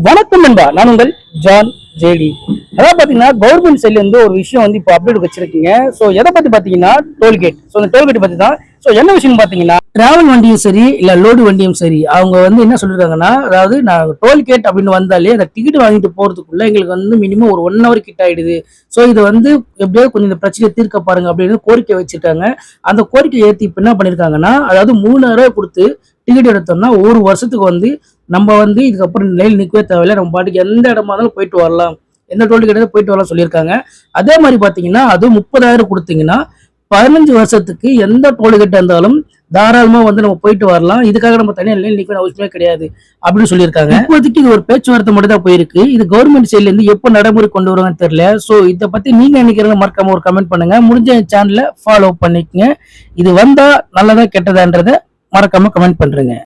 வணக்கம் நண்பா, நான் உங்கள் ஜான் ஜேடி. அதாவது பாத்தீங்கன்னா கவர்மெண்ட் சைட்ல இருந்து ஒரு விஷயம் வந்து இப்போ அப்டேட் வச்சிருக்கீங்க. ஸோ எதை பத்தி பாத்தீங்கன்னா டோல்கேட். ஸோ அந்த டோல்கேட் பத்தி தான். ஸோ என்ன விஷயம் பாத்தீங்கன்னா டிராவல் வண்டியும் சரி இல்ல லோடு வண்டியும் சரி அவங்க வந்து என்ன சொல்லிருக்காங்கன்னா, அதாவது நான் டோல்கேட் அப்படின்னு வந்தாலே அந்த டிக்கெட் வாங்கிட்டு போறதுக்குள்ள எங்களுக்கு வந்து மினிமம் ஒரு 1 ஹவர் கிட்ட ஆயிடுது. ஸோ இது வந்து எப்படியோ கொஞ்சம் இந்த பிரச்சனையை தீர்க்க பாருங்க அப்படின்னு கோரிக்கை வச்சிருக்காங்க. அந்த கோரிக்கை ஏற்றி இப்ப என்ன பண்ணிருக்காங்கன்னா, அதாவது 3000 கொடுத்து டிக்கெட் எடுத்தோம்னா ஒரு வருஷத்துக்கு வந்து நம்ம வந்து இதுக்கப்புறம் நிலையில் நிற்கவே தேவையில்லை. நம்ம பாட்டுக்கு எந்த இடமா இருந்தாலும் போயிட்டு வரலாம். எந்த டோல்கேட் போயிட்டு வரலாம் சொல்லியிருக்காங்க. அதே மாதிரி பாத்தீங்கன்னா அது 30,000 கொடுத்தீங்கன்னா 15 வருஷத்துக்கு எந்த டோல்கேட் இருந்தாலும் தாராளமா வந்து நம்ம போயிட்டு வரலாம். இதுக்காக நம்ம தனியா நிலையில் நிற்க அவசியமே கிடையாது அப்படின்னு சொல்லியிருக்காங்க. இப்போதைக்கு இது ஒரு பேச்சுவார்த்தை மட்டும் தான் போயிருக்கு. இது கவர்மெண்ட் சைட்ல இருந்து எப்போ நடைமுறை கொண்டு வருவாங்கன்னு தெரியல. சோ இதை பத்தி நீங்க நினைக்கிறீங்க மறக்காம ஒரு கமெண்ட் பண்ணுங்க. முடிஞ்ச சேனலை ஃபாலோ பண்ணிக்கங்க. இது வந்தா நல்லதா கெட்டதான்றத மறக்காம கமெண்ட் பண்றேங்க.